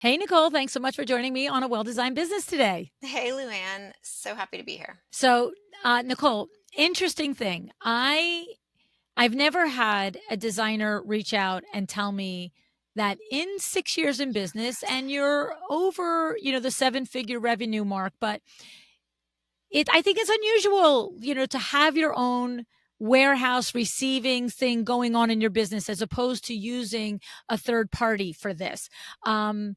Hey, Nicole, thanks so much for joining me on a well-designed business today. Hey, Luann. So happy to be here. So, Nicole, interesting thing. I've never had a designer reach out and tell me that in 6 years in business, and you're over, the seven-figure revenue mark, but I think it's unusual, to have your own warehouse receiving thing going on in your business as opposed to using a third party for this. Um,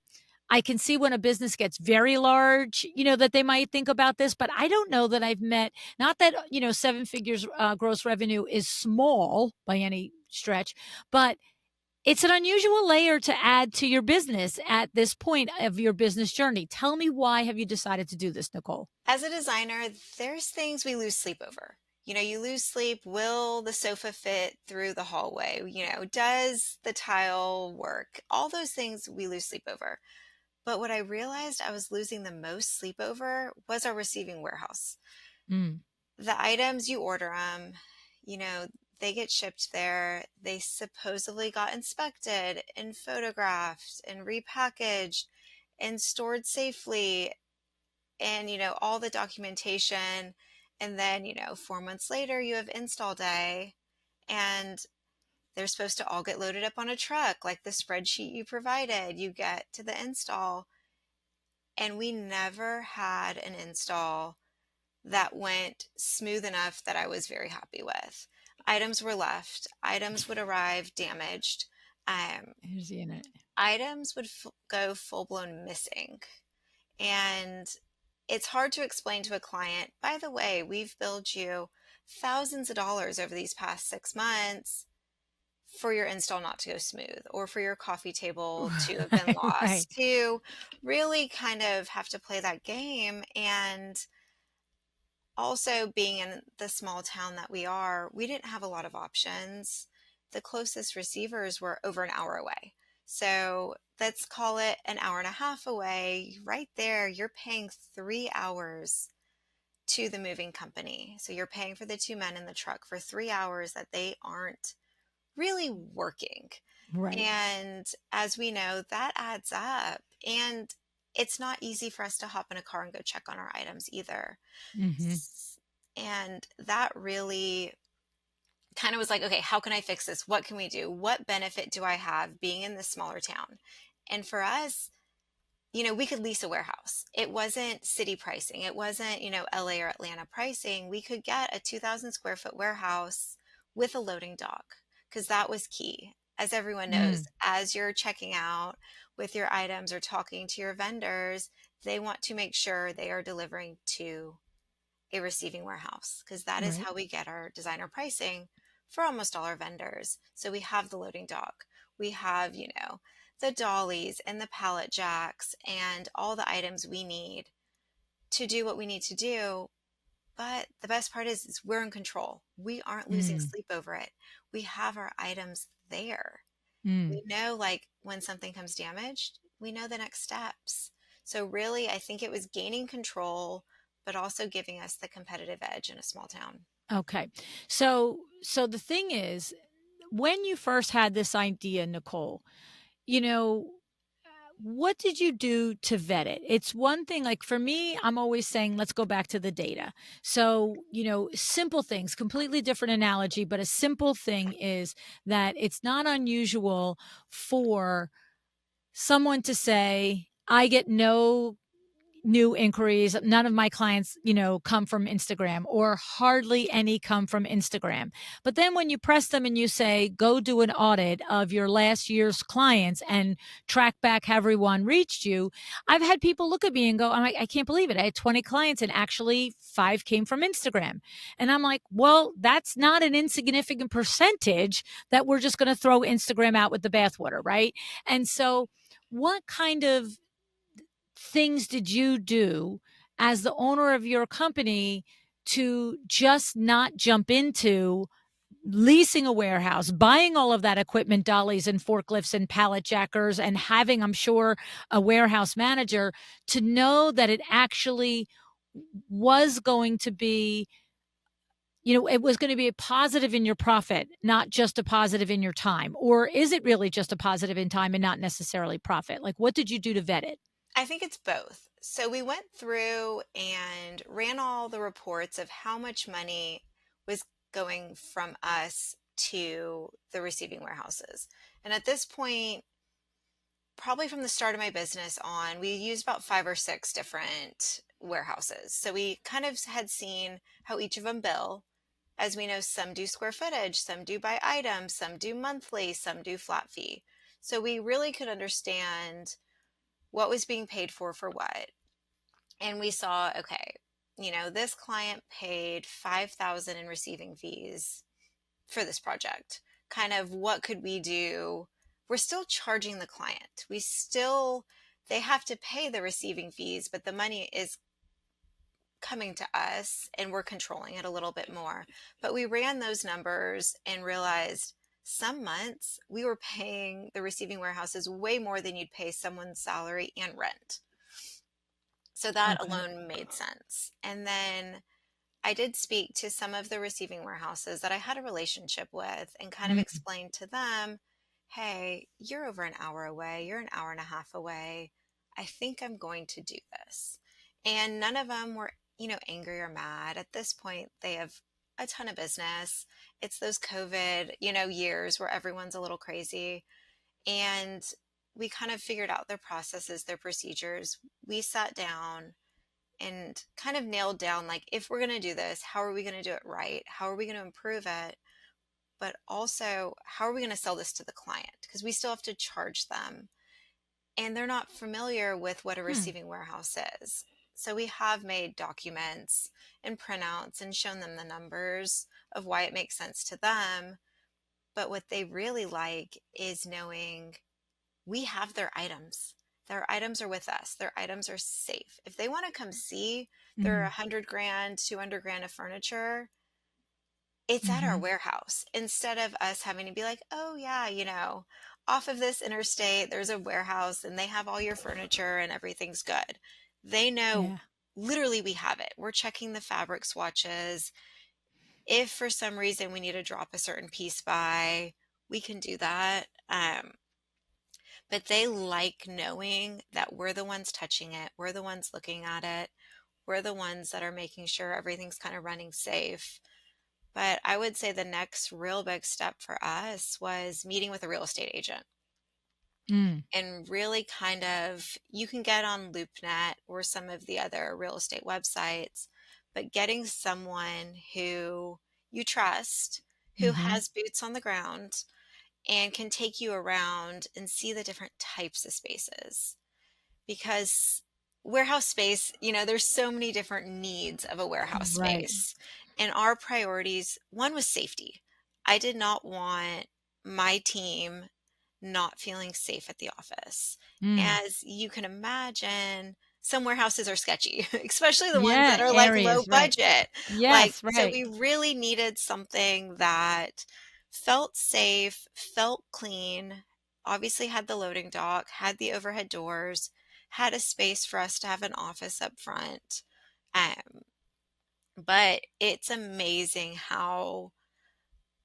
I can see when a business gets very large, that they might think about this, but I don't know that I've met, not that, seven figures gross revenue is small by any stretch, but it's an unusual layer to add to your business at this point of your business journey. Tell me, why have you decided to do this, Nicole? As a designer, there's things we lose sleep over. You lose sleep. Will the sofa fit through the hallway? Does the tile work? All those things we lose sleep over. But what I realized I was losing the most sleep over was our receiving warehouse. Mm, The items you order them, you know, they get shipped there. They supposedly got inspected and photographed and repackaged and stored safely and all the documentation, and then 4 months later you have install day, and they're supposed to all get loaded up on a truck like the spreadsheet you provided. You get to the install, and we never had an install that went smooth enough that I was very happy with. Items were left, items would arrive damaged, um, here's the internet. items would go full blown missing. And it's hard to explain to a client, by the way, we've billed you thousands of dollars over these past 6 months for your install not to go smooth, or for your coffee table to have been Right. lost, to really kind of have to play that game. And also, being in the small town that we are, we didn't have a lot of options. The closest receivers were over an hour away. So let's call it an hour and a half away. Right there, you're paying 3 hours to the moving company. So you're paying for the two men in the truck for 3 hours that they aren't really working. Right. And as we know, that adds up. And it's not easy for us to hop in a car and go check on our items either. Mhm. S- And that really kind of was like, okay, how can I fix this? What can we do? What benefit do I have being in this smaller town? And for us, we could lease a warehouse. It wasn't city pricing. It wasn't, LA or Atlanta pricing. We could get a 2,000 square foot warehouse with a loading dock, because that was key. As everyone knows, Mm, as you're checking out with your items or talking to your vendors, they want to make sure they are delivering to a receiving warehouse, because that is right. how we get our designer pricing for almost all our vendors. So we have the loading dock, we have, the dollies and the pallet jacks and all the items we need to do what we need to do. But the best part is we're in control. We aren't losing Mm, sleep over it. We have our items there. mm. We know, like, when something comes damaged, we know the next steps. So really, I think it was gaining control, but also giving us the competitive edge in a small town. Okay. So the thing is, when you first had this idea, Nicole, you know, what did you do to vet it? It's one thing, like for me, I'm always saying, let's go back to the data. So, simple things, completely different analogy, but a simple thing is that it's not unusual for someone to say, I get no new inquiries. None of my clients, come from Instagram, or hardly any come from Instagram. But then when you press them and you say, go do an audit of your last year's clients and track back how everyone reached you, I've had people look at me and go, I can't believe it. I had 20 clients and actually five came from Instagram. And I'm like, well, that's not an insignificant percentage that we're just going to throw Instagram out with the bathwater, right? And so, what kind of things did you do as the owner of your company to just not jump into leasing a warehouse, buying all of that equipment, dollies and forklifts and pallet jackers, and having, I'm sure, a warehouse manager to know that it actually was going to be it was going to be a positive in your profit, not just a positive in your time? Or is it really just a positive in time and not necessarily profit? Like, what did you do to vet it? I think it's both. So we went through and ran all the reports of how much money was going from us to the receiving warehouses. And at this point, probably from the start of my business on, we used about five or six different warehouses. So we kind of had seen how each of them bill. As we know, some do square footage, some do by item, some do monthly, some do flat fee. So we really could understand what was being paid for what. And we saw, okay, this client paid 5,000 in receiving fees for this project. Kind of what could we do? We're still charging the client. They have to pay the receiving fees, but the money is coming to us and we're controlling it a little bit more. But we ran those numbers and realized some months we were paying the receiving warehouses way more than you'd pay someone's salary and rent. So that Okay. alone made sense. And then I did speak to some of the receiving warehouses that I had a relationship with and kind of Mm, explained to them, hey, you're over an hour away, you're an hour and a half away. I think I'm going to do this. And none of them were, angry or mad. At this point, they have a ton of business. It's those COVID, years where everyone's a little crazy. And we kind of figured out their processes, their procedures. We sat down and kind of nailed down, like, if we're going to do this, how are we going to do it right? How are we going to improve it? But also, how are we going to sell this to the client? Because we still have to charge them. And they're not familiar with what a hmm. receiving warehouse is. So we have made documents and printouts and shown them the numbers of why it makes sense to them. But what they really like is knowing we have their items. Their items are with us. Their items are safe. If they want to come see their Mm, 100 grand, 200 grand of furniture, it's at our hmm. warehouse instead of us having to be like, oh, yeah, off of this interstate, there's a warehouse and they have all your furniture and everything's good. They know Yeah. literally we have it. We're checking the fabric swatches. If for some reason we need to drop a certain piece by, we can do that. But they like knowing that we're the ones touching it, we're the ones looking at it, we're the ones that are making sure everything's kind of running safe. But I would say the next real big step for us was meeting with a real estate agent Mm, and really kind of, you can get on LoopNet or some of the other real estate websites, but getting someone who you trust, who hmm. has boots on the ground and can take you around and see the different types of spaces. Because warehouse space, there's so many different needs of a warehouse Right. space. And our priorities, one was safety. I did not want my team not feeling safe at the office. Mm. As you can imagine, some warehouses are sketchy, especially the ones that Yeah, are like low areas, right. budget. Like, Yes, so right. we really needed something that felt safe, felt clean, obviously had the loading dock, had the overhead doors, had a space for us to have an office up front. Um, but it's amazing how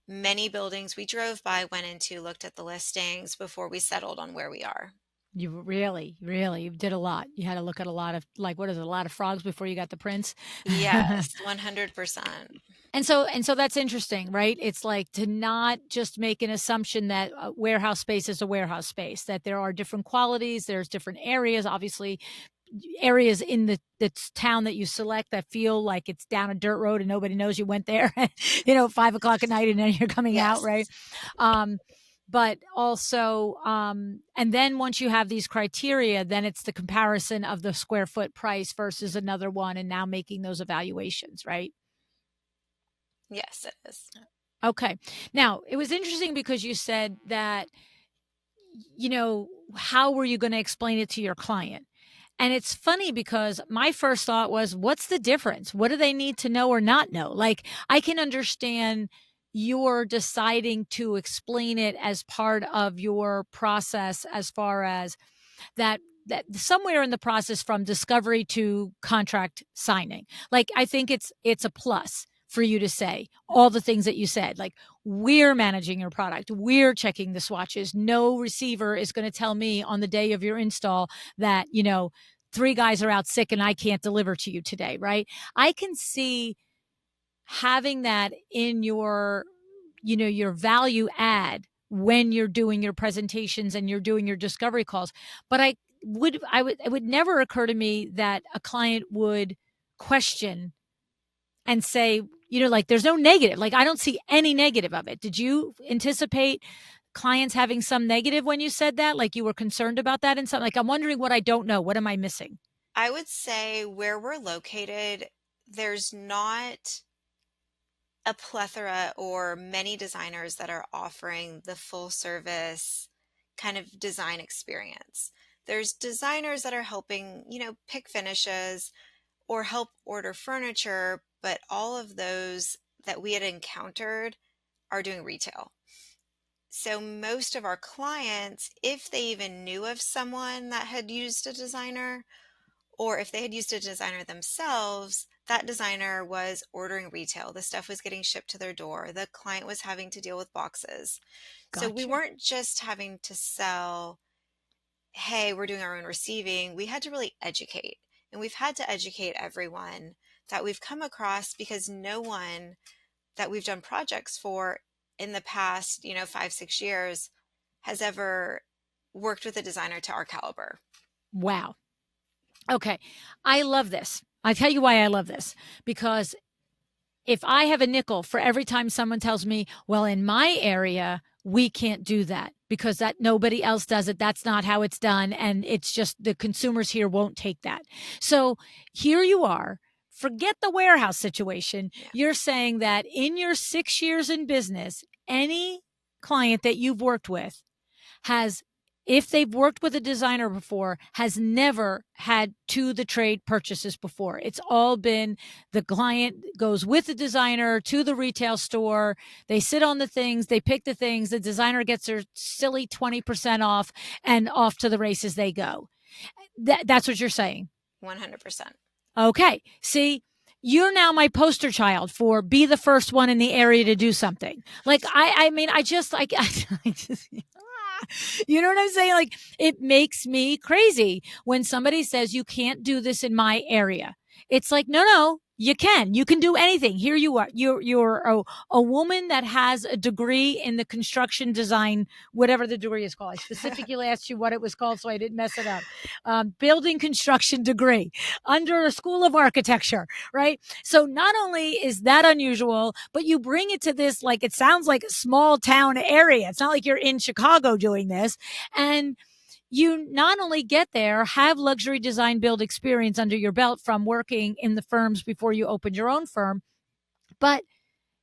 many buildings we drove by, went into, looked at the listings before we settled on where we are. You really, you did a lot. You had to look at a lot of, like, what is it, a lot of frogs before you got the prince? Yes, 100%. And so that's interesting, right? It's like to not just make an assumption that a warehouse space is a warehouse space, that there are different qualities, there's different areas, obviously areas in the town that you select that feel like it's down a dirt road and nobody knows you went there, 5 o'clock at night and then you're coming out, right? Yes. Um, but also, and then once you have these criteria, then it's the comparison of the square foot price versus another one, and now making those evaluations, right? Yes, it is. Okay. Now, it was interesting because you said that, how were you going to explain it to your client? And it's funny because my first thought was, what's the difference? What do they need to know or not know? Like, I can understand you're deciding to explain it as part of your process, as far as that somewhere in the process from discovery to contract signing. Like, I think it's a plus. for you to say all the things that you said. Like, we're managing your product, we're checking the swatches. No receiver is going to tell me on the day of your install that, three guys are out sick and I can't deliver to you today, right? I can see having that in your value add when you're doing your presentations and you're doing your discovery calls. But it would never occur to me that a client would question and say, like, there's no negative. Like, I don't see any negative of it. Did you anticipate clients having some negative when you said that? Like, you were concerned about that and something? Like, I'm wondering what I don't know. What am I missing? I would say where we're located, there's not a plethora or many designers that are offering the full service kind of design experience. There's designers that are helping, pick finishes or help order furniture, but all of those that we had encountered are doing retail. So most of our clients, if they even knew of someone that had used a designer, or if they had used a designer themselves, that designer was ordering retail. The stuff was getting shipped to their door. The client was having to deal with boxes. So we Gotcha. weren't just having to sell, hey, we're doing our own receiving. We had to really educate. And we've had to educate everyone that we've come across, because no one that we've done projects for in the past, 5, 6 years has ever worked with a designer to our caliber. Wow. Okay. I love this. I tell you why I love this, because if I have a nickel for every time someone tells me, well, in my area, we can't do that because that nobody else does it. That's not how it's done. And it's just the consumers here won't take that. So here you are. Forget the warehouse situation. Yeah. You're saying that in your 6 years in business, any client that you've worked with has, if they've worked with a designer before, has never had to the trade purchases before. It's all been the client goes with the designer to the retail store. They sit on the things, they pick the things, the designer gets their silly 20% off, and off to the races they go. That's what you're saying. 100%. Okay. See, you're now my poster child for be the first one in the area to do something. Like, I mean, I just like, I just, you know what I'm saying? Like, it makes me crazy when somebody says you can't do this in my area. It's like, no, no, you can. You can do anything. Here you are. You're a woman that has a degree in the construction design, whatever the degree is called. I specifically asked you what it was called so I didn't mess it up. Building construction degree under a school of architecture, right? So not only is that unusual, but you bring it to this, like, it sounds like a small town area. It's not like you're in Chicago doing this. And you not only get there, have luxury design build experience under your belt from working in the firms before you opened your own firm, but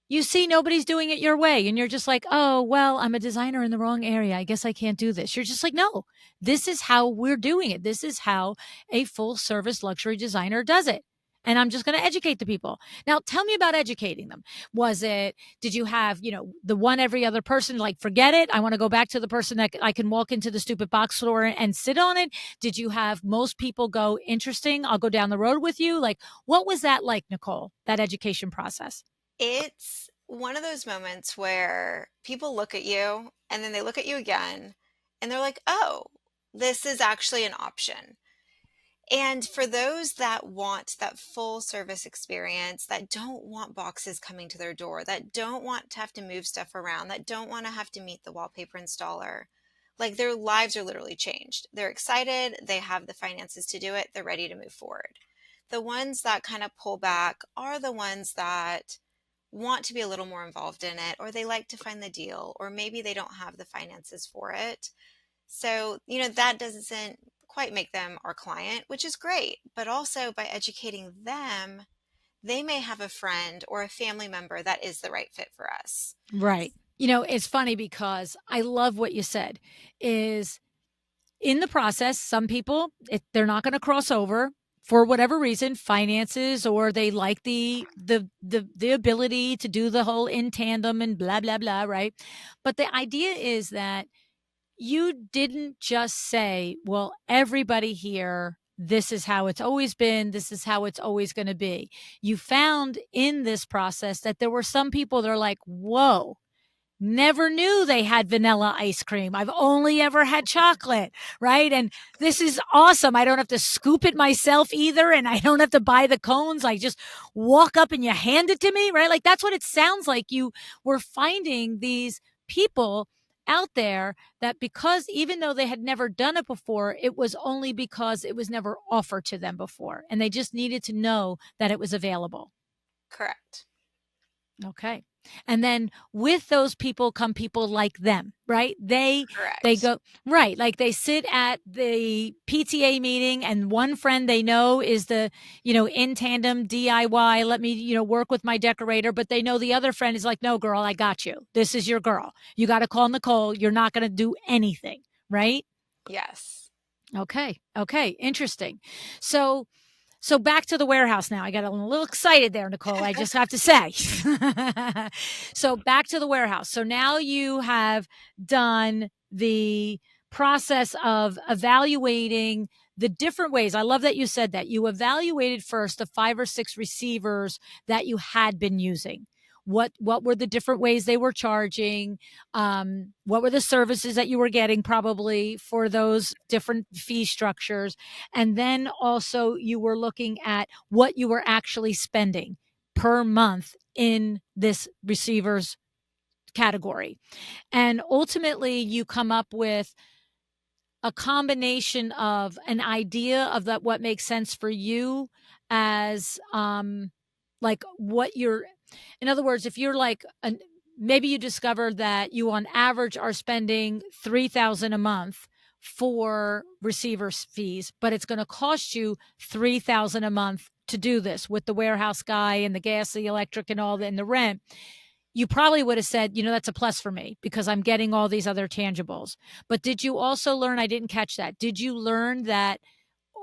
you see nobody's doing it your way. And you're just like, oh, well, I'm a designer in the wrong area. I guess I can't do this. You're just like, no, this is how we're doing it. This is how a full service luxury designer does it. And I'm just going to educate the people. Now, tell me about educating them. Did you have, the one every other person, like, forget it. I want to go back to the person that I can walk into the stupid box store and sit on it. Did you have most people go, interesting, I'll go down the road with you? Like, what was that like, Nicole, that education process? It's one of those moments where people look at you and then they look at you again and they're like, oh, this is actually an option. And for those that want that full service experience, that don't want boxes coming to their door, that don't want to have to move stuff around, that don't want to have to meet the wallpaper installer, like, their lives are literally changed. They're excited, they have the finances to do it, they're ready to move forward. The ones that kind of pull back are the ones that want to be a little more involved in it, or they like to find the deal, or maybe they don't have the finances for it. So, that doesn't quite make them our client, which is great. But also, by educating them, they may have a friend or a family member that is the right fit for us. Right. It's funny because I love what you said is in the process, some people, they're not going to cross over for whatever reason, finances, or they like the ability to do the whole in tandem and blah, blah, blah. Right. But the idea is that you didn't just say, well, everybody here this is how it's always been. This is how it's always going to be. You found in this process that there were some people that are like, whoa, never knew they had vanilla ice cream. I've only ever had chocolate, right? And this is awesome. I don't have to scoop it myself either. And I don't have to buy the cones. I just walk up and you hand it to me, right? Like that's what it sounds like. You were finding these people out there that because even though they had never done it before, it was only because it was never offered to them before. And they just needed to know that it was available. Correct. Okay. And then with those people come people like them, right? They Correct. go right, like they sit at the PTA meeting and one friend they know is the, in tandem DIY, let me, work with my decorator, but they know the other friend is like, "No, girl, I got you. This is your girl. You got to call Nicole. You're not going to do anything." Right? Yes. Okay. Okay. Interesting. So so back to the warehouse now. I got a little excited there, Nicole. I just have to say. So back to the warehouse. So now you have done the process of evaluating the different ways. I love that you said that. You evaluated first the 5 or 6 receivers that you had been using. What were the different ways they were charging? What were the services that you were getting probably for those different fee structures? And then also you were looking at what you were actually spending per month in this receivers category. And ultimately you come up with a combination of an idea of that what makes sense for you as like what you're in other words, if you're like maybe you discover that you on average are spending 3,000 a month for receivers fees, but it's going to cost you 3,000 a month to do this with the warehouse guy and the gas, the electric and all the and the rent. You probably would have said, that's a plus for me because I'm getting all these other tangibles. But did you also learn? I didn't catch that. Did you learn that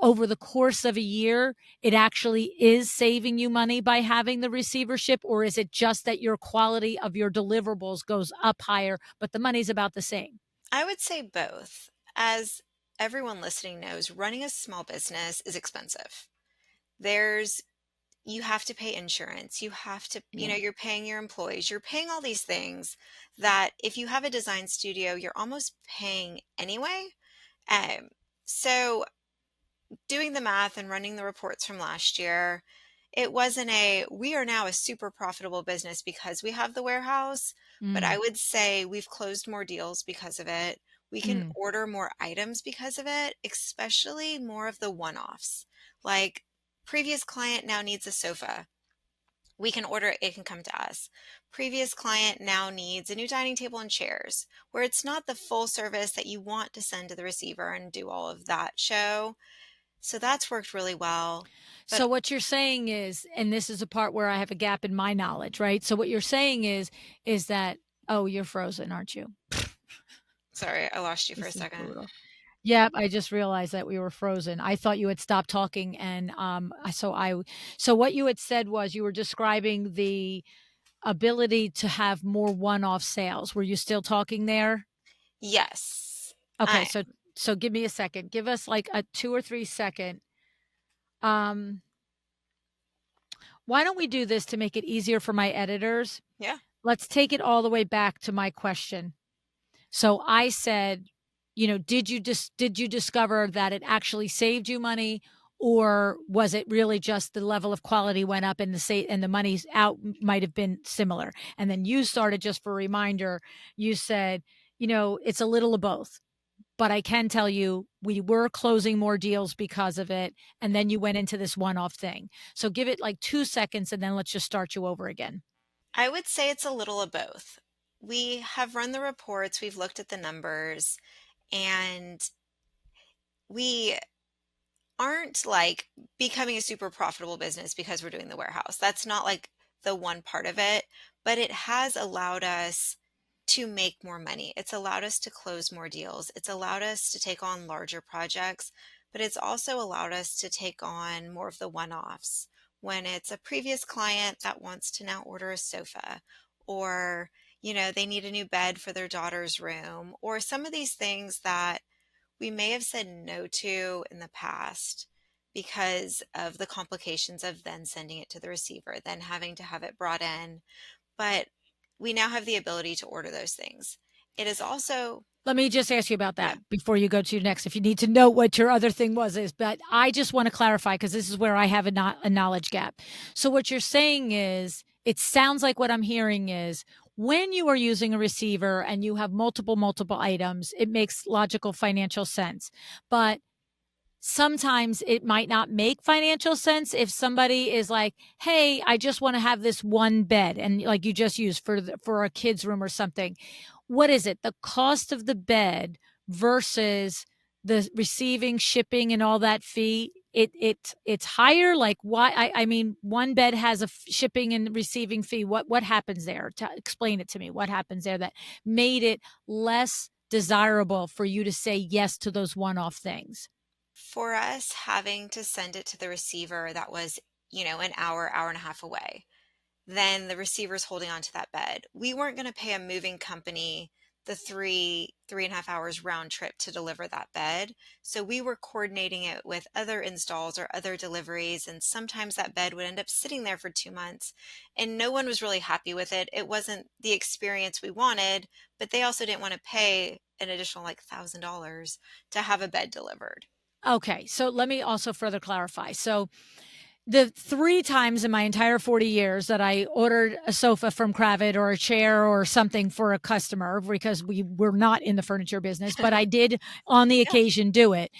over the course of a year, it actually is saving you money by having the receivership? Or is it just that your quality of your deliverables goes up higher, but the money's about the same? I would say both. As everyone listening knows, running a small business is expensive. There's You have to pay insurance. You have to, Yeah. you're paying your employees. You're paying all these things that if you have a design studio, you're almost paying anyway. Um, so doing the math and running the reports from last year, it wasn't we are now a super profitable business because we have the warehouse, but I Mm, would say we've closed more deals because of it. We can mm. order more items because of it, especially more of the one-offs. Like previous client now needs a sofa. We can order it, it can come to us. Previous client now needs a new dining table and chairs, where it's not the full service that you want to send to the receiver and do all of that show. So that's worked really well. But So what you're saying is, and this is a part where I have a gap in my knowledge, right? So what you're saying is that, oh, you're frozen, aren't you? sorry, I lost you for a This is second. brutal. Yep, I just realized that we were frozen. I thought you had stopped talking, and so what you had said was you were describing the ability to have more one-off sales. Were you still talking there? Yes. Okay, I so give me a second. Give us like a 2 or 3 second. Um, why don't we do this to make it easier for my editors? yeah. Let's take it all the way back to my question. So I said, did you discover that it actually saved you money, or was it really just the level of quality went up and the money's out might have been similar? And then you started, just for a reminder, you said, it's a little of both. But I can tell you we were closing more deals because of it. And then you went into this one-off thing. So give it like 2 seconds and then let's just start you over again. I would say it's a little of both. We have run the reports, we've looked at the numbers, and we aren't like becoming a super profitable business because we're doing the warehouse. That's not like the one part of it, but it has allowed us to make more money. It's allowed us to close more deals. It's allowed us to take on larger projects, but it's also allowed us to take on more of the one-offs when it's a previous client that wants to now order a sofa, or they need a new bed for their daughter's room, or some of these things that we may have said no to in the past. because of the complications of then sending it to the receiver, then having to have it brought in. But we now have the ability to order those things. It is also, Let me just ask you about yeah, that before you go to your next. If you need to know what your other thing was, is, but I just want to clarify because this is where I have a knowledge gap. So what you're saying is, it sounds like what I'm hearing is when you are using a receiver and you have multiple items, it makes logical financial sense. But sometimes it might not make financial sense if somebody is like, hey, I just want to have this one bed, and like you just used for a kid's room or something. What is it, the cost of the bed versus the receiving, shipping, and all that fee? It's higher. Like, why? I mean, one bed has a shipping and receiving fee. What happens there? Explain it to me. What happens there that made it less desirable for you to say yes to those one-off things? for us having to send it to the receiver that was, an hour and a half away, then the receiver's holding on to that bed. We weren't going to pay a moving company the 3.5 hours round trip to deliver that bed. So we were coordinating it with other installs or other deliveries. And sometimes that bed would end up sitting there for 2 months and no one was really happy with it. It wasn't the experience we wanted, but they also didn't want to pay an additional like $1,000 to have a bed delivered. Okay, so let me also further clarify. So the three times in my entire 40 years that I ordered a sofa from Kravet or a chair or something for a customer, because we were not in the furniture business, but I did on the Yeah. occasion do it,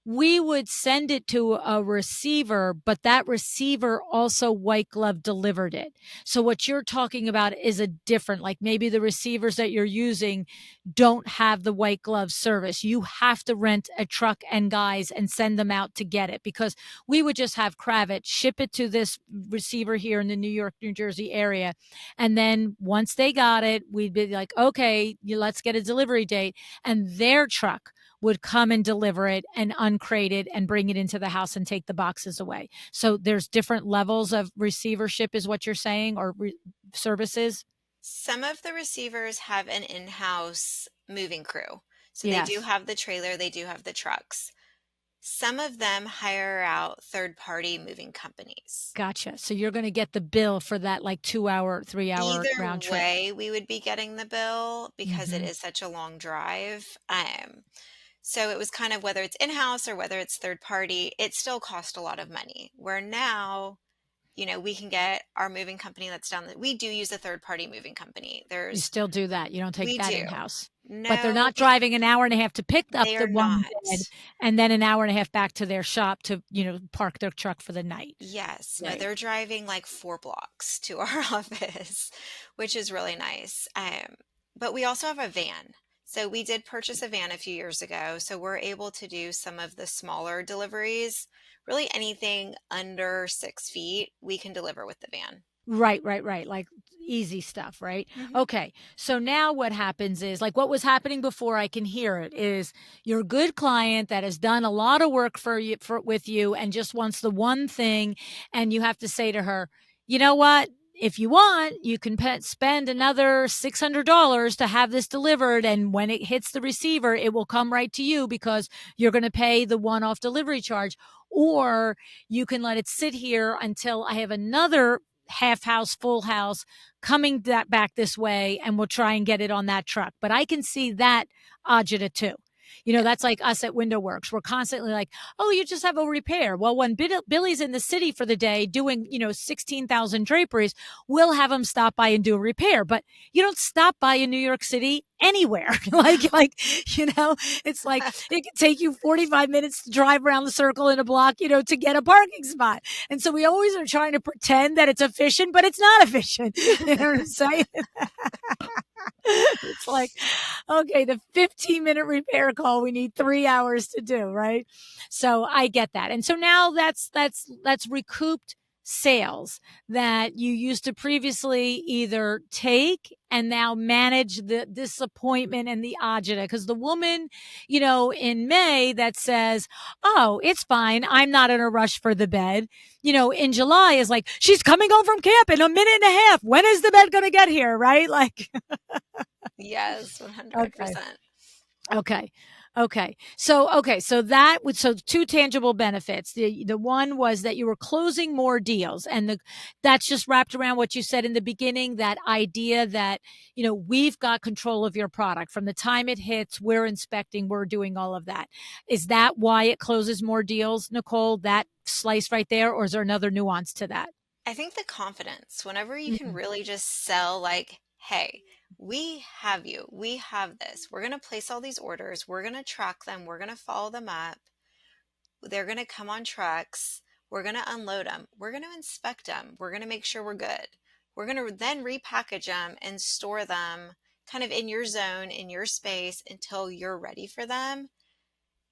we would send it to a receiver, but that receiver also white glove delivered it. So what you're talking about is a different, like maybe the receivers that you're using don't have the white glove service. You have to rent a truck and guys and send them out to get it, because we would just have Kravet ship it to this receiver here in the New York, New Jersey area. And then once they got it, we'd be like, okay, let's get a delivery date. And their truck would come and deliver it and uncrate it and bring it into the house and take the boxes away. So there's different levels of receivership, is what you're saying, or services? Some of the receivers have an in-house moving crew. So they do Yes. have the trailer, they do have the trucks. Some of them hire out third-party moving companies. Gotcha. So you're going to get the bill for that like 2 hour, 3 hour Either round trip. way, we would be getting the bill because it Hmm. is such a long drive. So it was kind of whether it's in-house or whether it's third party, it still cost a lot of money. Where now, we can get our moving company that's down the, we do use a third party moving company. You There's, still do that. You don't take we that do. in house. But they're No, not driving an hour and a half to pick up they the are one not. bed and then an hour and a half back to their shop to, park their truck for the night. Yes, no, Right. they're driving like 4 blocks to our office, which is really nice. But we also have a van. So we did purchase a van a few years ago. So we're able to do some of the smaller deliveries. Really anything under 6 feet, we can deliver with the van. Right. Like easy stuff, right? Hmm. Okay. So now what happens is, like what was happening before, I can hear it, is your good client that has done a lot of work for you with you and just wants the one thing, and you have to say to her, you know what? If you want, you can spend another $600 to have this delivered. And when it hits the receiver, it will come right to you because you're going to pay the one off delivery charge. Or you can let it sit here until I have another half house, full house coming back this way, and we'll try and get it on that truck. But I can see that agita too. Yeah. That's like us at Window Works. We're constantly like, oh, you just have a repair. Well, when Billy's in the city for the day doing, 16,000 draperies, we'll have him stop by and do a repair. But you don't stop by in New York City anywhere. It's like it can take you 45 minutes to drive around the circle in a block, to get a parking spot. And so we always are trying to pretend that it's efficient, but it's not efficient. You know what I'm saying? It's like, okay, the 15-minute repair call we need 3 hours to do, right? So I get that. And so now that's recouped sales that you used to previously either take and now manage the disappointment and the agita. Because the woman, in May that says, oh, it's fine, I'm not in a rush for the bed, in July is like, she's coming home from camp in a minute and a half. When is the bed going to get here? Right? Like, Yes, okay. 100%. Okay. Okay. So that would, so two tangible benefits. The one was that you were closing more deals, and that's just wrapped around what you said in the beginning, that idea that, we've got control of your product from the time it hits, we're inspecting, we're doing all of that. Is that why it closes more deals, Nicole? That slice right there, or is there another nuance to that? I think the confidence, whenever you can Mm. really just sell, like, hey, we have you, we have this, we're going to place all these orders, we're going to track them, we're going to follow them up, they're going to come on trucks, we're going to unload them, we're going to inspect them, we're going to make sure we're good. We're going to then repackage them and store them kind of in your zone, in your space until you're ready for them.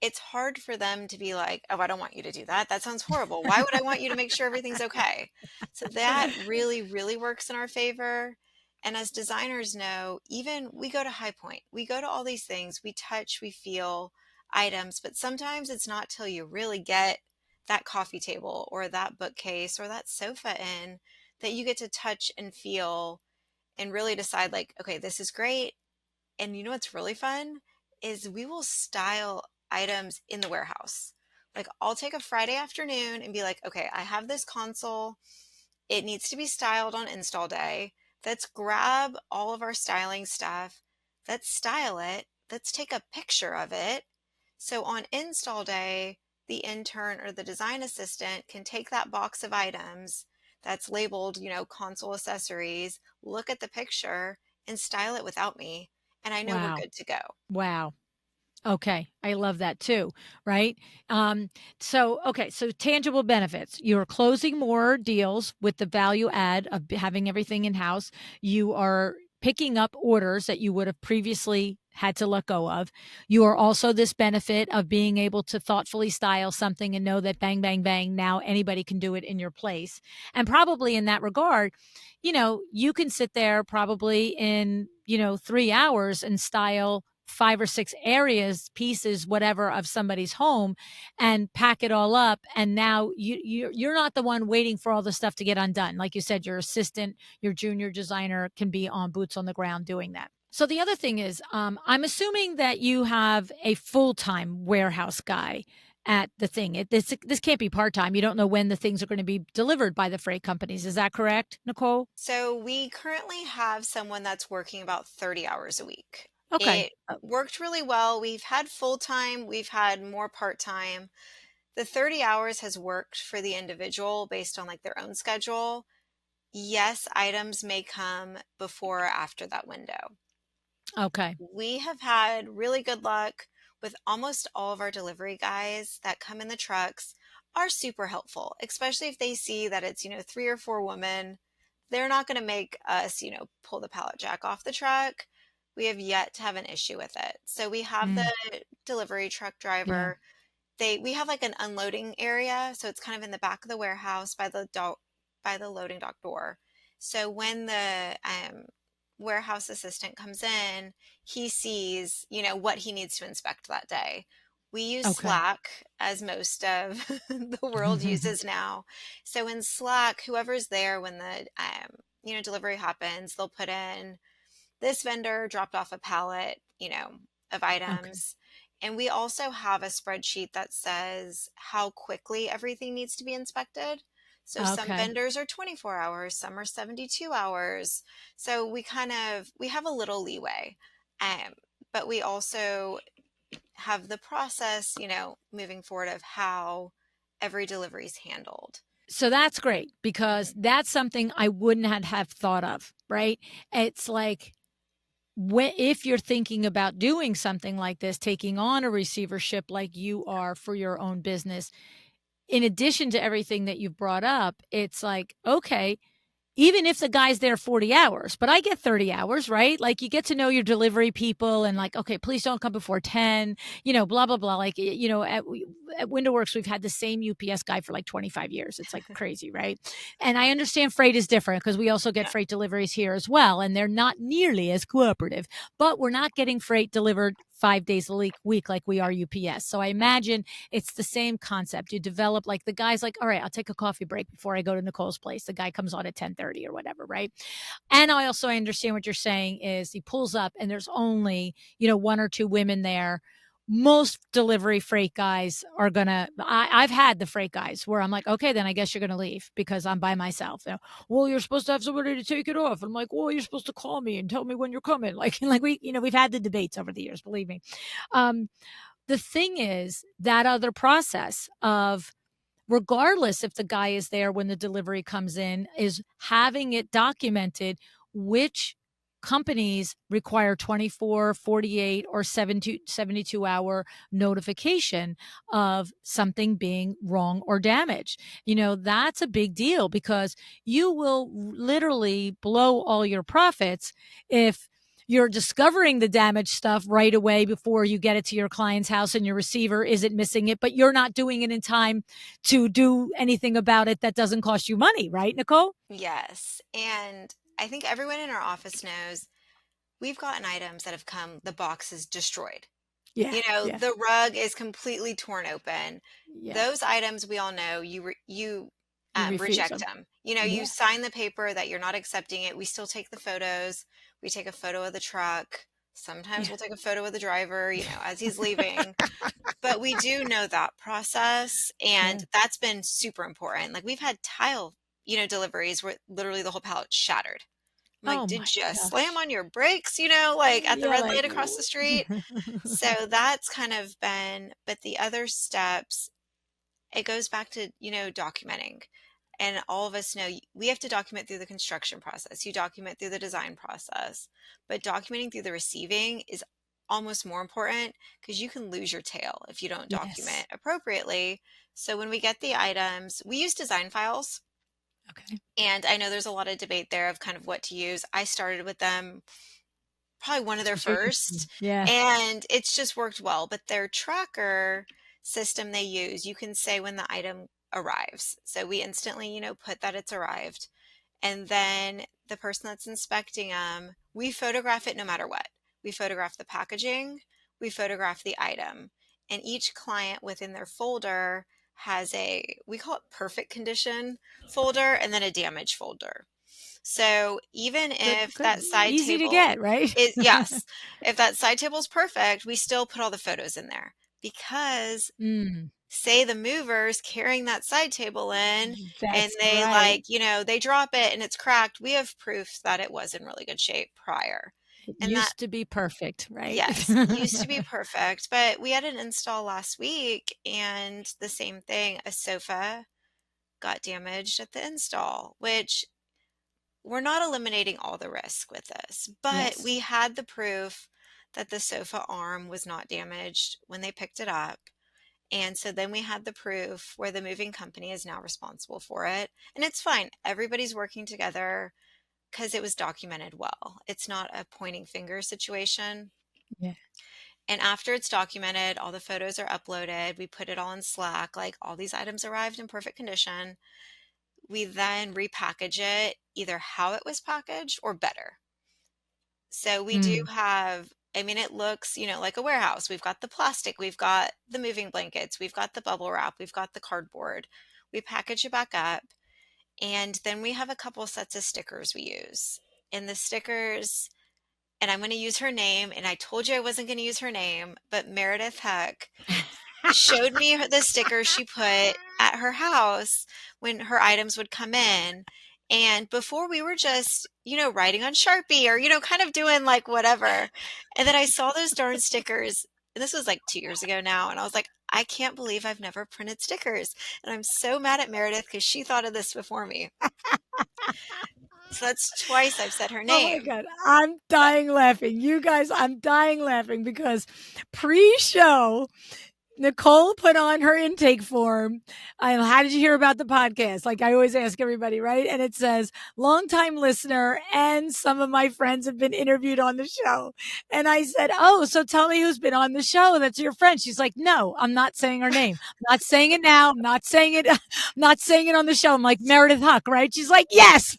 It's hard for them to be like, "Oh, I don't want you to do that. That sounds horrible. Why would I want you to make sure everything's okay?" So that really, really works in our favor. And as designers know, even we go to High Point, we go to all these things, we touch, we feel items, but sometimes it's not till you really get that coffee table or that bookcase or that sofa in that you get to touch and feel and really decide like, okay, this is great. And you know what's really fun is we will style items in the warehouse. Like I'll take a Friday afternoon and be like, okay, I have this console. It needs to be styled on install day. Let's grab all of our styling stuff. Let's style it. Let's take a picture of it. So on install day, the intern or the design assistant can take that box of items that's labeled, console accessories, look at the picture and style it without me. And I know we're Wow. good to go. Wow. Okay, I love that too, right? So tangible benefits. You're closing more deals with the value add of having everything in house. You are picking up orders that you would have previously had to let go of. You are also this benefit of being able to thoughtfully style something and know that bang, bang, bang, now anybody can do it in your place. And probably in that regard, you can sit there probably in, 3 hours and style five or six areas, pieces, whatever, of somebody's home and pack it all up. And now you're not the one waiting for all the stuff to get undone. Like you said, your assistant, your junior designer can be on boots on the ground doing that. So the other thing is, I'm assuming that you have a full-time warehouse guy at the thing. This can't be part-time. You don't know when the things are going to be delivered by the freight companies. Is that correct, Nicole? So we currently have someone that's working about 30 hours a week. Okay. It worked really well. We've had full time, we've had more part time. The 30 hours has worked for the individual based on like their own schedule. Yes, items may come before or after that window. Okay. We have had really good luck with almost all of our delivery guys that come in the trucks are super helpful, especially if they see that it's, three or four women. They're not going to make us, pull the pallet jack off the truck. We have yet to have an issue with it. So we have the Mm, delivery truck yeah. driver. We have like an unloading area, so it's kind of in the back of the warehouse by the loading dock door. So when the warehouse assistant comes in, he sees, what he needs to inspect that day. We use Okay. Slack as most of the world uses now. So in Slack, whoever's there when the delivery happens, they'll put in this vendor dropped off a pallet, of Okay. items. And we also have a spreadsheet that says how quickly everything needs to be inspected. So some Okay. vendors are 24 hours, some are 72 hours. So we have a little leeway. Um, but we also have the process, moving forward of how every delivery is handled. So that's great because that's something I wouldn't have thought of, right? It's like, if you're thinking about doing something like this, taking on a receivership like you are for your own business, in addition to everything that you've brought up, it's like, okay, even if the guy's there 40 hours, but I get 30 hours, right? Like you get to know your delivery people and like, okay, please don't come before 10, blah, blah, blah. Like, at WindowWorks, we've had the same UPS guy for like 25 years. It's like crazy, right? And I understand freight is different because we also get Yeah. freight deliveries here as well. And they're not nearly as cooperative, but we're not getting freight delivered 5 days a week like we are UPS. So I imagine it's the same concept. You develop like the guy's like, all right, I'll take a coffee break before I go to Nicole's place. The guy comes on at 10:30 or whatever, right? And I understand what you're saying is he pulls up and there's only, one or two women there. most delivery freight guys are gonna, I've had the freight guys where I'm like, okay, then I guess you're gonna leave because I'm by myself. They're, well, you're supposed to have somebody to take it off. I'm like, well, you're supposed to call me and tell me when you're coming. Like we, we've had the debates over the years, believe me. um the thing is that other process of, regardless if the guy is there when the delivery comes in, is having it documented which companies require 24, 48, or 72 hour notification of something being wrong or damaged. That's a big deal because you will literally blow all your profits if you're discovering the damaged stuff right away before you get it to your client's house and your receiver isn't missing it, but you're not doing it in time to do anything about it that doesn't cost you money, right, Nicole? Yes. And I think everyone in our office knows we've gotten items that have come, the box is destroyed. Yeah, yeah, The rug is completely torn open. yeah. Those items we all know you You refuse reject them. them. You Yeah, sign the paper that you're not accepting it. We still take the photos. We take a photo of the truck. Sometimes yeah. we'll take a photo of the driver, as he's leaving. But we do know that process, and Yeah. that's been super important. Like we've had tile, deliveries where literally the whole pallet shattered. I'm like, Oh my did you slam gosh. on your brakes, like at the You're red like, light across the street? So that's kind of been, but the other steps, it goes back to, documenting. And all of us know we have to document through the construction process. You document through the design process, but documenting through the receiving is almost more important because you can lose your tail if you don't document yes. appropriately. So when we get the items, we use design files. Okay. And I know there's a lot of debate there of kind of what to use. I started with them probably one of That's their what you're used to. first, Yeah. and it's just worked well. But their tracker system they use, you can say when the item arrives. So we instantly, put that it's arrived. And then the person that's inspecting them, we photograph it no matter what. We photograph the packaging, we photograph the item. And each client within their folder has we call it perfect condition folder and then a damage folder. So even Good, if good. that side Easy to table get, right? is, yes, if that side table is perfect, we still put all the photos in there because Mm, say the mover's carrying that side table in and that's they right. they drop it and it's cracked, we have proof that it was in really good shape prior. It And that, used to be perfect, right? yes, used to be perfect, but we had an install last week and the same thing, a sofa got damaged at the install, which we're not eliminating all the risk with this, but Yes. we had the proof that the sofa arm was not damaged when they picked it up. And so then we had the proof where the moving company is now responsible for it. And it's fine. Everybody's working together because it was documented well. It's not a pointing finger situation. Yeah. And after it's documented, all the photos are uploaded. We put it all in Slack, like all these items arrived in perfect condition. We then repackage it either how it was packaged or better. So we do Mm. have, I mean, it looks, like a warehouse. We've got the plastic, we've got the moving blankets, we've got the bubble wrap, we've got the cardboard. We package it back up, and then we have a couple sets of stickers we use. And the stickers, and I'm going to use her name, and I told you I wasn't going to use her name, but Meredith Heck showed me the stickers she put at her house when her items would come in. And before we were just, writing on Sharpie or, kind of doing like whatever. And then I saw those darn stickers. And this was like 2 years ago now. And I was like, I can't believe I've never printed stickers. And I'm so mad at Meredith because she thought of this before me. So that's twice I've said her Oh my name. God. I'm But dying laughing. You guys, I'm dying laughing because pre-show, Nicole put on her intake form. How did you hear about the podcast? Like I always ask everybody, right? And it says, longtime listener, and some of my friends have been interviewed on the show. And I said, oh, so tell me who's been on the show. That's your friend. She's like, no, I'm not saying her name. I'm not saying it now. I'm not saying it. I'm not saying it on the show. I'm like, Meredith Huck, right? She's like, yes.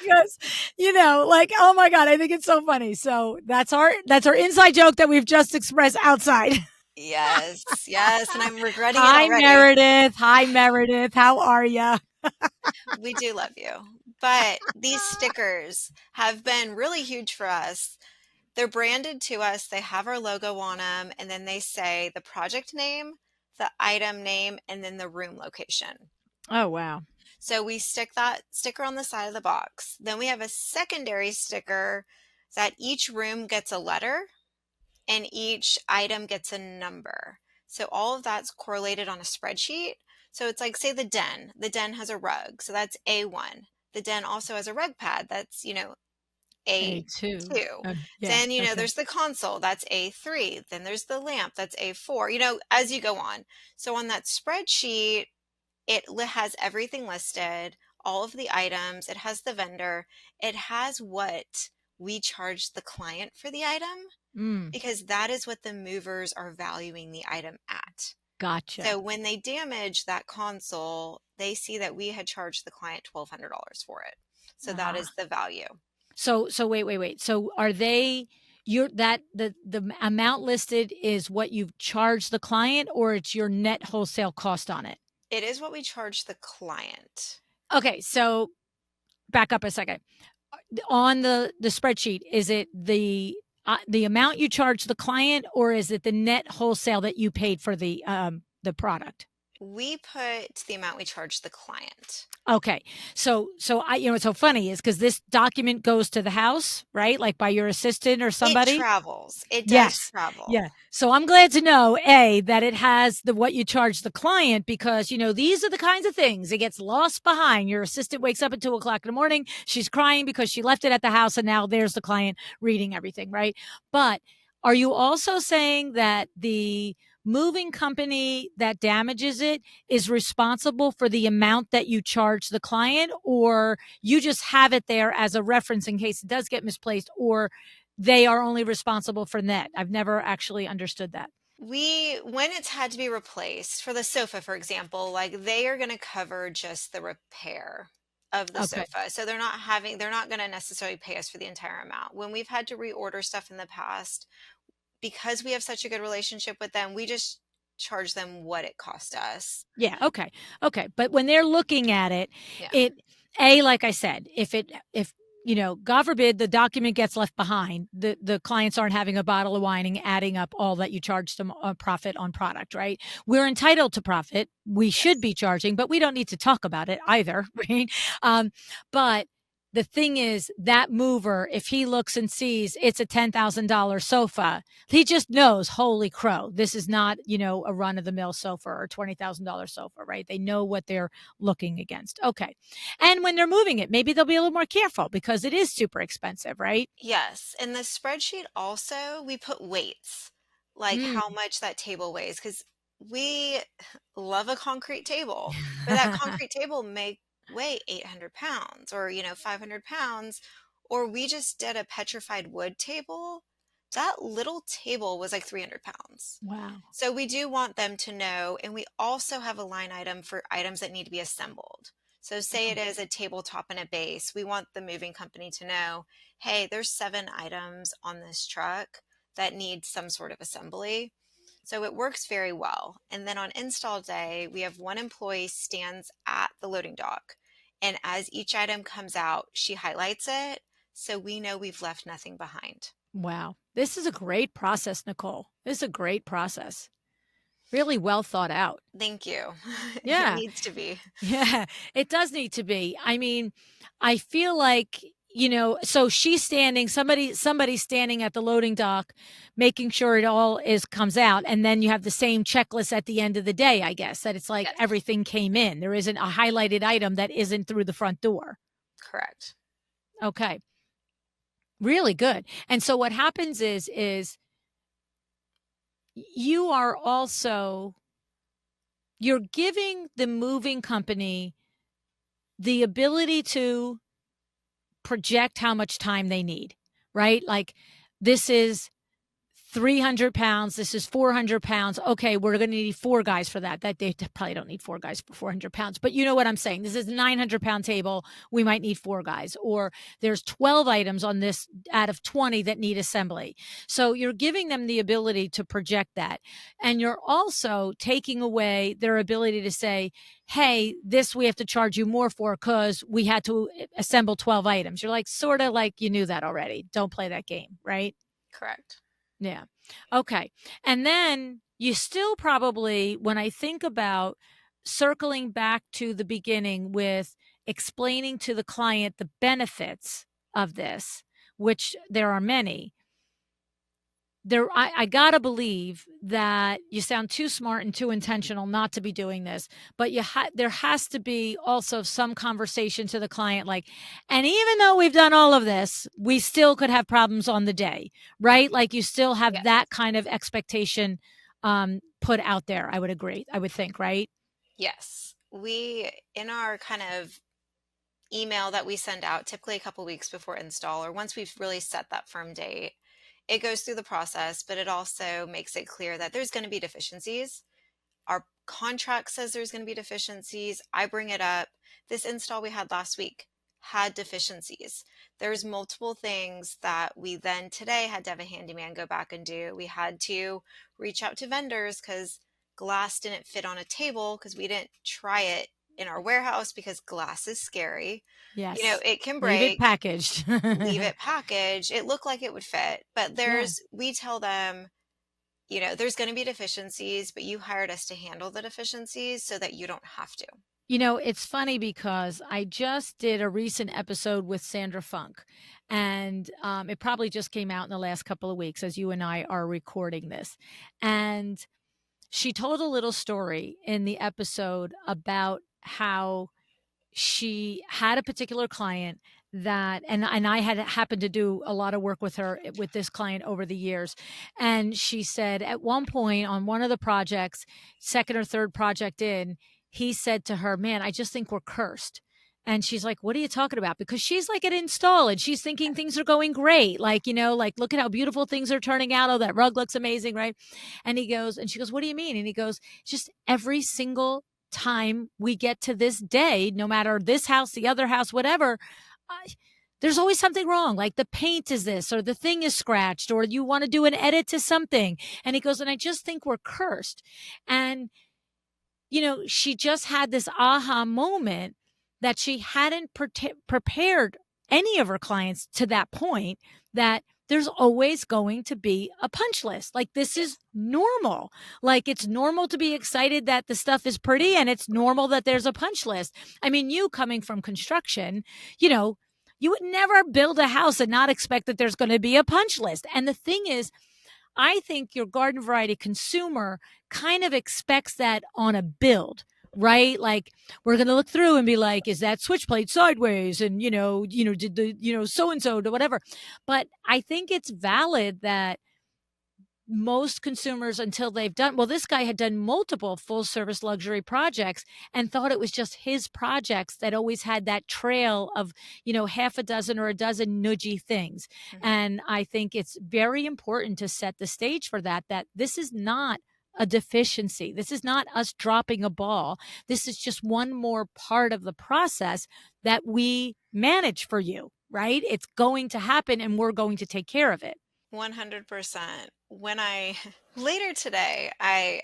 Because like, oh my God, I think it's so funny. So that's our inside joke that we've just expressed outside. yes, yes. And I'm regretting it Hi already. Meredith. Hi Meredith. How are you? We do love you. But these stickers have been really huge for us. They're branded to us, they have our logo on them, and then they say the project name, the item name, and then the room location. Oh, wow. So we stick that sticker on the side of the box. Then we have a secondary sticker that each room gets a letter and each item gets a number. So all of that's correlated on a spreadsheet. So it's like, say the den has a rug. So that's A1. The den also has a rug pad. That's, A2. A2. Yeah, Then, okay. there's the console. That's A3. Then there's the lamp. That's A4, as you go on. So on that spreadsheet, has everything listed, all of the items, it has the vendor, it has what we charge the client for the item, Mm, because that is what the movers are valuing the item at. gotcha. So when they damage that console, they see that we had charged the client $1,200 for it. So that Ah. is the value. So wait. So are they your that the amount listed is what you've charged the client, or it's your net wholesale cost on it? It is what we charge the client. Okay, so back up a second. On the spreadsheet, is it the amount you charge the client, or is it the net wholesale that you paid for the product? We put the amount we charge the client. Okay. So what's so funny is because this document goes to the house, right? Like by your assistant or It somebody. travels. It does Yes. travel. Yeah. So I'm glad to know, A, that it has the what you charge the client because, these are the kinds of things. It gets lost behind. Your assistant wakes up at 2 o'clock in the morning. She's crying because she left it at the house and now there's the client reading everything, right? But are you also saying that the moving company that damages it is responsible for the amount that you charge the client, or you just have it there as a reference in case it does get misplaced, or they are only responsible for net? I've never actually understood that. When it's had to be replaced, for the sofa, for example, like they are going to cover just the repair of the Okay. sofa. So they're not going to necessarily pay us for the entire amount. When we've had to reorder stuff in the past, because we have such a good relationship with them, we just charge them what it cost us. Yeah. Okay. Okay. But when they're looking at it, Yeah. it, A, like I said, if, God forbid the document gets left behind, the clients aren't having a bottle of wine and adding up all that you charge them a profit on product, right? We're entitled to profit. We should Yes. be charging, but we don't need to talk about it either, right? Um, but the thing is that mover, if he looks and sees it's a $10,000 sofa, he just knows, holy crow, this is not, a run of the mill sofa or $20,000 sofa, right? They know what they're looking against. Okay. And when they're moving it, maybe they'll be a little more careful because it is super expensive, right? Yes, in the spreadsheet also, we put weights, like how Mm. much that table weighs, because we love a concrete table, but that concrete table may weigh 800 pounds or, 500 pounds, or we just did a petrified wood table. That little table was like 300 pounds. Wow. So we do want them to know, and we also have a line item for items that need to be assembled. So say it is a tabletop and a base, we want the moving company to know, hey, there's 7 items on this truck that need some sort of assembly. So it works very well. And then on install day, we have one employee stands at the loading dock. And as each item comes out, she highlights it. So we know we've left nothing behind. Wow. This is a great process, Nicole. This is a great process. Really well thought out. Thank you. It Yeah. needs to be. Yeah, it does need to be. I mean, I feel like, so she's standing, somebody's standing at the loading dock, making sure it all is comes out. And then you have the same checklist at the end of the day, I guess, that it's like Yes, everything came in. There isn't a highlighted item that isn't through the front door. correct. Okay. Really good. And so what happens is you are also you're giving the moving company the ability to project how much time they need, right? Like this is 300 pounds. This is 400 pounds. Okay, we're going to need 4 guys for that. That they probably don't need 4 guys for 400 pounds, but you know what I'm saying. This is a 900-pound table. We might need 4 guys. Or there's 12 items on this out of 20 that need assembly. So you're giving them the ability to project that. And you're also taking away their ability to say, hey, this we have to charge you more for because we had to assemble 12 items. You're like, sort of like you knew that already. Don't play that game, right? Correct. Yeah. Okay. And then you still probably, when I think about circling back to the beginning with explaining to the client the benefits of this, which there are many, I gotta believe that you sound too smart and too intentional not to be doing this, but there has to be also some conversation to the client, like, and even though we've done all of this, we still could have problems on the day, right? Like you still have Yes. that kind of expectation put out there. I would agree. I would think, right? Yes. We, in our kind of email that we send out typically a couple weeks before install or once we've really set that firm date, it goes through the process, but it also makes it clear that there's going to be deficiencies. Our contract says there's going to be deficiencies. I bring it up. This install we had last week had deficiencies. There's multiple things that we then today had to have a handyman go back and do. We had to reach out to vendors because glass didn't fit on a table because we didn't try it in our warehouse because glass is scary. You know, Yes. it can Leave it break, packaged. leave it packaged. It looked like it would fit, but Yeah. we tell them, you know, there's going to be deficiencies, but you hired us to handle the deficiencies so that you don't have to. You know, it's funny because I just did a recent episode with Sandra Funk, and it probably just came out in the last couple of weeks as you and I are recording this. And she told a little story in the episode about how she had a particular client that, and I had happened to do a lot of work with her with this client over the years. And she said at one point on one of the projects, second or third project in, he said to her, "Man, I just think we're cursed." And she's like, "What are you talking about?" Because she's like at install and she's thinking things are going great. Like, like, look at how beautiful things are turning out. Oh, that rug looks amazing, right? And she goes, "What do you mean?" And he goes, "Just every single time we get to this day, no matter this house, the other house, whatever, I, there's always something wrong. Like the paint is this, or the thing is scratched, or you want to do an edit to something." And he goes, "And I just think we're cursed." And she just had this aha moment that she hadn't prepared any of her clients to that point, that there's always going to be a punch list. Like this is Yes. normal. Like it's normal to be excited that the stuff is pretty and it's normal that there's a punch list. I mean, you coming from construction, you know, you would never build a house and not expect that there's going to be a punch list. And the thing is, I think your garden variety consumer kind of expects that on a build, right? Like we're going to look through and be like, is that switch plate sideways? And did the so and so, whatever. But I think it's valid that most consumers, until they've done, well, this guy had done multiple full service luxury projects and thought it was just his projects that always had that trail of half a dozen or a dozen nudgy things. Mhm. And I think it's very important to set the stage for that this is not a deficiency. This is not us dropping a ball. This is just one more part of the process that we manage for you, right? It's going to happen and we're going to take care of it. 100%. When I later today, I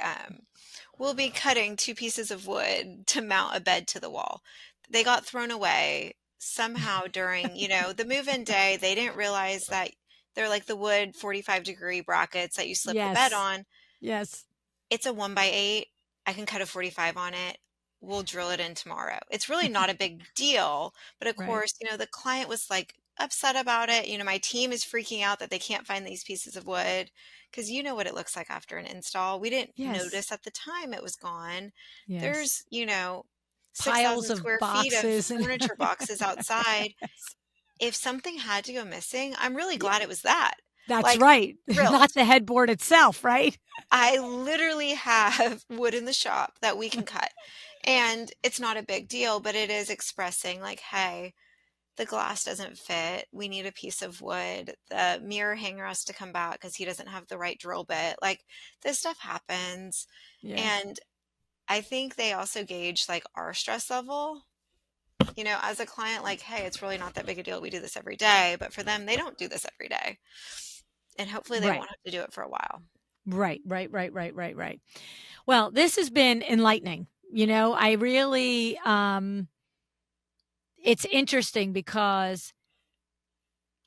will be cutting two pieces of wood to mount a bed to the wall. They got thrown away somehow during, the move-in day. They didn't realize that they're like the wood 45-degree brackets that you slip the bed Yes. on. Yes. It's a 1x8. I can cut a 45 on it. We'll drill it in tomorrow. It's really not a big deal, but of Right. course, the client was like upset about it. My team is freaking out that they can't find these pieces of wood because you know what it looks like after an install. We didn't Yes. notice at the time it was gone. Yes. There's, Piles 6,000 of square feet of boxes and furniture boxes outside. yes. If something had to go missing, I'm really Yeah, glad it was that. that's Like, right. thrilled. Not the headboard itself, right? I literally have wood in the shop that we can cut. And it's not a big deal, but it is expressing like, hey, the glass doesn't fit. We need a piece of wood. The mirror hanger has to come back because he doesn't have the right drill bit. Like this stuff happens. Yeah. And I think they also gauge like our stress level, as a client, like, hey, it's really not that big a deal. We do this every day. But for them, they don't do this every day. And hopefully they Right. won't have to do it for a while. Right, right, right, right, right, right. Well, this has been enlightening. I really it's interesting because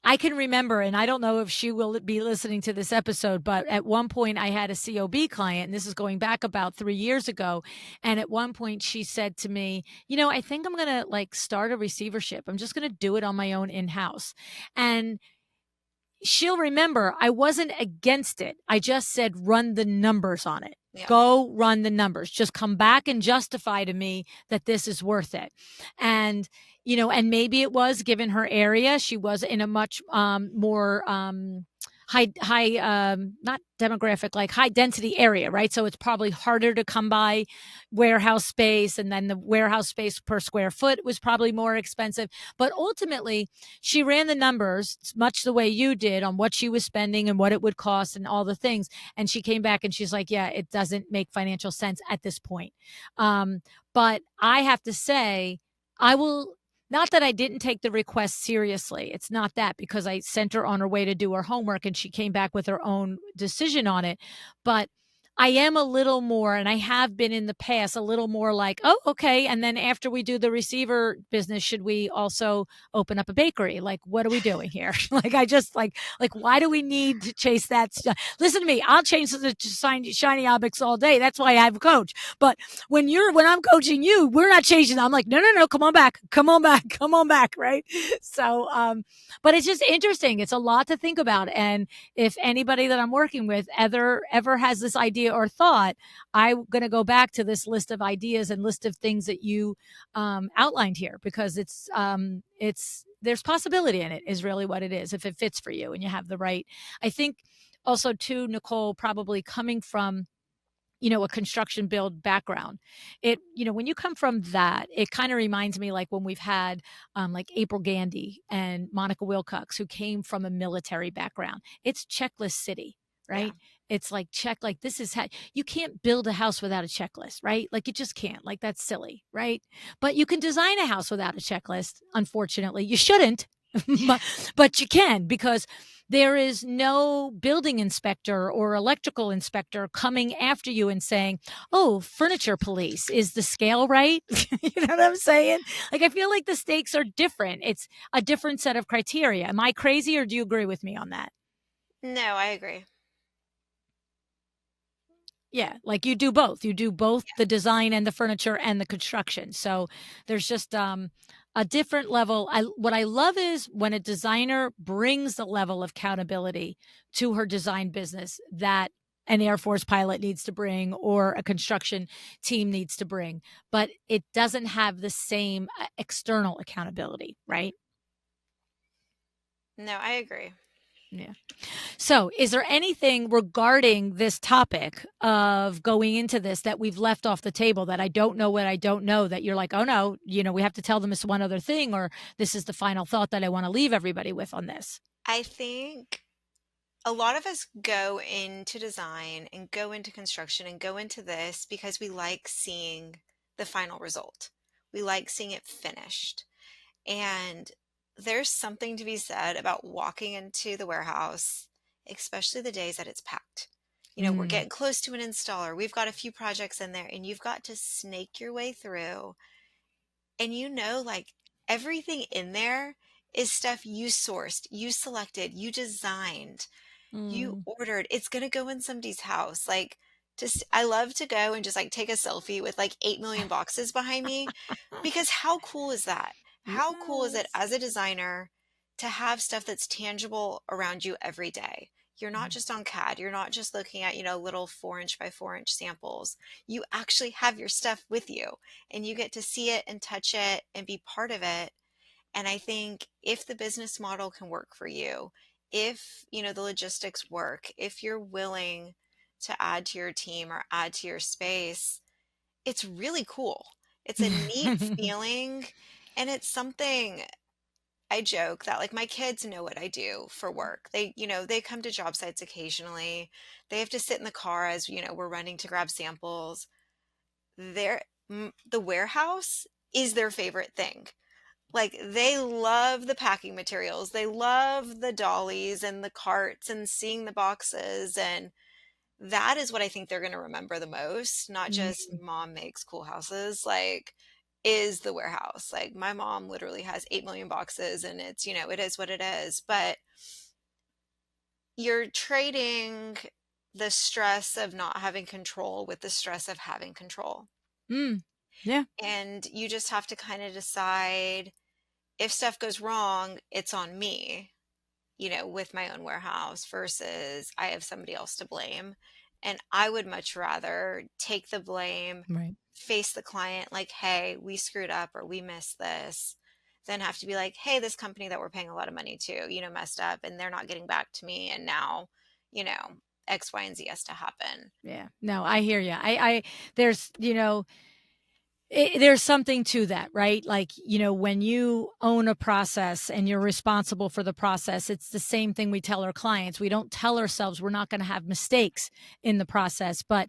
I can remember, and I don't know if she will be listening to this episode, but at one point I had a COB client, and this is going back about 3 years ago. And at one point she said to me, I think I'm going to like start a receivership. I'm just going to do it on my own in house. And she'll remember I wasn't against it. I just said, run the numbers on it. Yeah. Go run the numbers. Just come back and justify to me that this is worth it. And, and maybe it was given her area. She was in a much more high, not demographic, like high density area, right? So it's probably harder to come by warehouse space. And then the warehouse space per square foot was probably more expensive. But ultimately, she ran the numbers much the way you did on what she was spending and what it would cost and all the things. And she came back and she's like, yeah, it doesn't make financial sense at this point. Um, but I have to say, I will. Not that I didn't take the request seriously. It's not that, because I sent her on her way to do her homework and she came back with her own decision on it. But I am a little more, and I have been in the past, a little more like, oh, okay. And then after we do the receiver business, should we also open up a bakery? Like, what are we doing here? Like, I just like, why do we need to chase that stuff? Listen to me. I'll chase the shiny objects all day. That's why I have a coach. But when I'm coaching you, we're not chasing. I'm like, no, no, no, come on back, come on back, come on back. Right. So, but it's just interesting. It's a lot to think about. And if anybody that I'm working with ever has this idea or thought, I'm going to go back to this list of ideas and list of things that you outlined here, because it's there's possibility in it, is really what it is, if it fits for you and you have the right. I think also too, Nicole, probably coming from a construction build background. When you come from that, it kind of reminds me like when we've had like April Gandy and Monica Wilcox, who came from a military background. It's checklist city, Yeah. right? It's like like this is how you can't build a house without a checklist, right? Like you just can't. Like that's silly, right? But you can design a house without a checklist. Unfortunately, you shouldn't, but you can, because there is no building inspector or electrical inspector coming after you and saying, oh, furniture police, is the scale right? You know what I'm saying? Like, I feel like the stakes are different. It's a different set of criteria. Am I crazy, or do you agree with me on that? No, I agree. Yeah, like you do both. You do both the design and the furniture and the construction. So there's just a different level. What I love is when a designer brings the level of accountability to her design business that an Air Force pilot needs to bring or a construction team needs to bring, but it doesn't have the same external accountability, right? No, I agree. Yeah. So, is there anything regarding this topic of going into this that we've left off the table, that I don't know what I don't know, that you're like, oh no, we have to tell them this one other thing, or this is the final thought that I want to leave everybody with on this? I think a lot of us go into design and go into construction and go into this because we like seeing the final result. We like seeing it finished. And there's something to be said about walking into the warehouse, especially the days that it's packed. We're Mm, getting close to an installer. We've got a few projects in there, and you've got to snake your way through. And like everything in there is stuff you sourced, you selected, you designed, you mm. ordered. It's gonna go in somebody's house. Like, just I love to go and just like take a selfie with like 8 million boxes behind me, because how cool is that? How cool is it Yes. as a designer to have stuff that's tangible around you every day? You're not Mm. just on CAD. You're not just looking at, little 4 inch by 4 inch samples. You actually have your stuff with you, and you get to see it and touch it and be part of it. And I think if the business model can work for you, if, the logistics work, if you're willing to add to your team or add to your space, it's really cool. It's a neat feeling. And it's something I joke that like my kids know what I do for work. They come to job sites occasionally. They have to sit in the car as, we're running to grab samples. The warehouse is their favorite thing. Like, they love the packing materials. They love the dollies and the carts and seeing the boxes. And that is what I think they're going to remember the most, not just Mm. mom makes cool houses. Like, is the warehouse. Like my mom literally has 8 million boxes and it's, it is what it is. But you're trading the stress of not having control with the stress of having control. Mm. Yeah. And you just have to kind of decide if stuff goes wrong, it's on me, with my own warehouse versus I have somebody else to blame. And I would much rather take the blame, Right. face the client like, hey, we screwed up or we missed this, than have to be like, hey, this company that we're paying a lot of money to, messed up and they're not getting back to me. And now, you know, X, Y, and Z has to happen. Yeah. No, I hear you. There's, there's something to that, right? Like, when you own a process and you're responsible for the process, it's the same thing we tell our clients. We don't tell ourselves we're not going to have mistakes in the process. But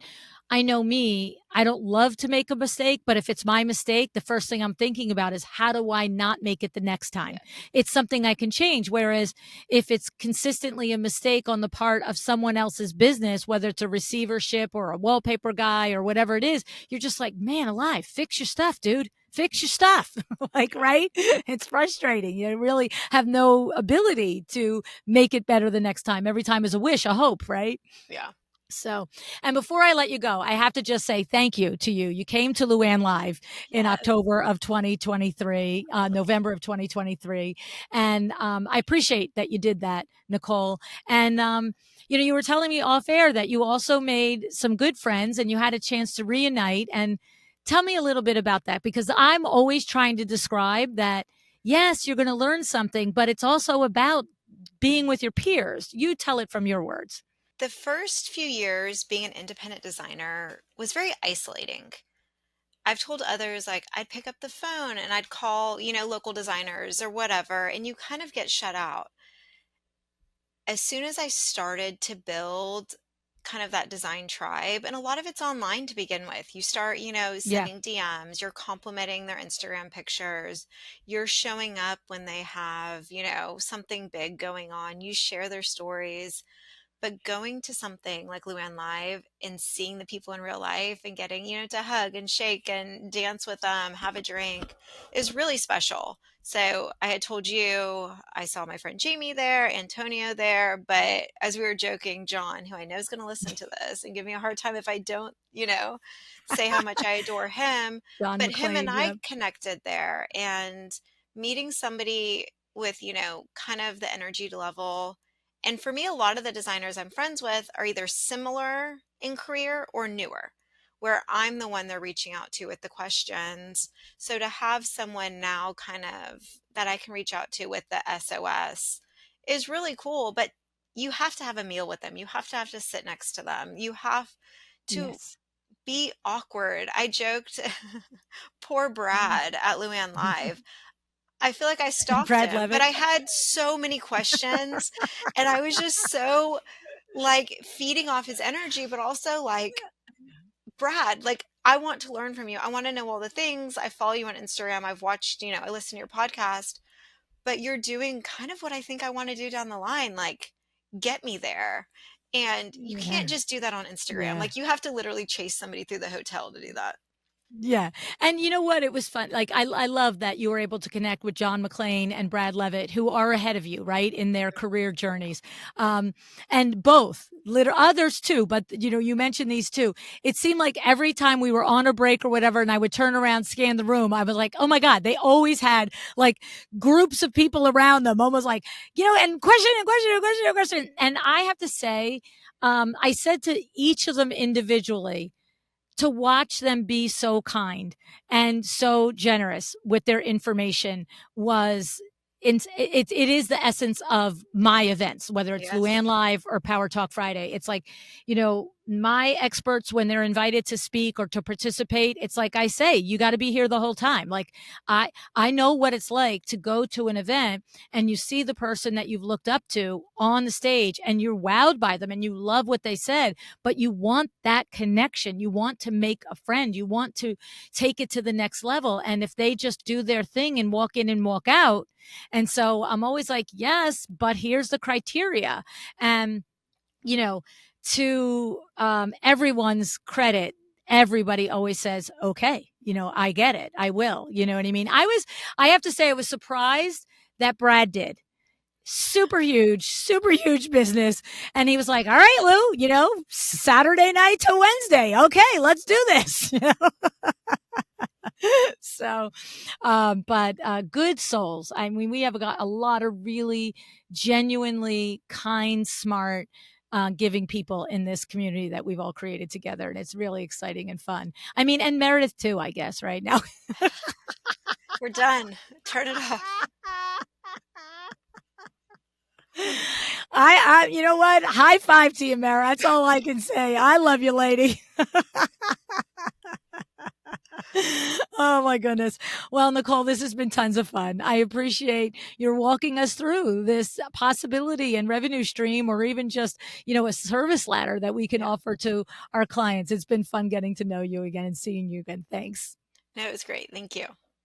I know me, I don't love to make a mistake, but if it's my mistake, the first thing I'm thinking about is how do I not make it the next time? Yeah. It's something I can change. Whereas if it's consistently a mistake on the part of someone else's business, whether it's a receivership or a wallpaper guy or whatever it is, you're just like, man alive, fix your stuff, dude. Fix your stuff. Like, right? It's frustrating. You really have no ability to make it better the next time. Every time is a wish, a hope, right? Yeah. So, and before I let you go, I have to just say thank you to you. You came to Luann Live in Yes. October of 2023, November of 2023. And I appreciate that you did that, Nicole. And, you were telling me off air that you also made some good friends and you had a chance to reunite. And tell me a little bit about that because I'm always trying to describe that, yes, you're going to learn something, but it's also about being with your peers. You tell it from your words. The first few years being an independent designer was very isolating. I've told others, like, I'd pick up the phone and I'd call, local designers or whatever, and you kind of get shut out. As soon as I started to build kind of that design tribe, and a lot of it's online to begin with, you start, Yeah. sending DMs, you're complimenting their Instagram pictures, you're showing up when they have, something big going on, you share their stories. But going to something like Luann Live and seeing the people in real life and getting, to hug and shake and dance with them, have a drink is really special. So I had told you I saw my friend Jamie there, Antonio there, but as we were joking, John, who I know is going to listen to this and give me a hard time if I don't, say how much I adore him, Don but him and McLean. I Yep. connected there and meeting somebody with, kind of the energy level. And for me, a lot of the designers I'm friends with are either similar in career or newer, where I'm the one they're reaching out to with the questions. So to have someone now kind of that I can reach out to with the SOS is really cool. But you have to have a meal with them. You have to sit next to them. You have to Yes. be awkward. I joked, poor Brad at Luann Live. I feel like I stalked Brad him, but Levitt. I had so many questions and I was just so like feeding off his energy, but also like, Brad, like, I want to learn from you. I want to know all the things. I follow you on Instagram. I've watched, I listen to your podcast, but you're doing kind of what I think I want to do down the line. Like, get me there. And you Yeah. can't just do that on Instagram. Yeah. Like, you have to literally chase somebody through the hotel to do that. Yeah. And you know what? It was fun. Like, I love that you were able to connect with John McClain and Brad Levitt, who are ahead of you, right, in their career journeys. And both, others too, but you mentioned these two. It seemed like every time we were on a break or whatever, and I would turn around, scan the room, I was like, oh my God, they always had like groups of people around them, almost like, and question and question and question and question. And I have to say, I said to each of them individually, to watch them be so kind and so generous with their information was it is the essence of my events, whether it's Yes. Luann Live or Power Talk Friday. It's like, my experts, when they're invited to speak or to participate, it's like I say, you got to be here the whole time. Like I know what it's like to go to an event and you see the person that you've looked up to on the stage and you're wowed by them and you love what they said, but you want that connection. You want to make a friend. You want to take it to the next level. And if they just do their thing and walk in and walk out. And so I'm always like, yes, but here's the criteria. And, you know, to everyone's credit, everybody always says, okay. I get it. I will. You know what I mean? I have to say, I was surprised that Brad did. Super huge business. And he was like, all right, Lou, Saturday night to Wednesday. Okay, let's do this. So, but good souls. I mean, we have got a lot of really genuinely kind, smart, giving people in this community that we've all created together. And it's really exciting and fun. I mean, and Meredith too, I guess, right now. We're done. Turn it off. You know what? High five to you, Mara. That's all I can say. I love you, lady. Oh my goodness. Well, Nicole, this has been tons of fun. I appreciate your walking us through this possibility and revenue stream, or even just, a service ladder that we can Yeah. offer to our clients. It's been fun getting to know you again and seeing you again. Thanks. No, it was great. Thank you.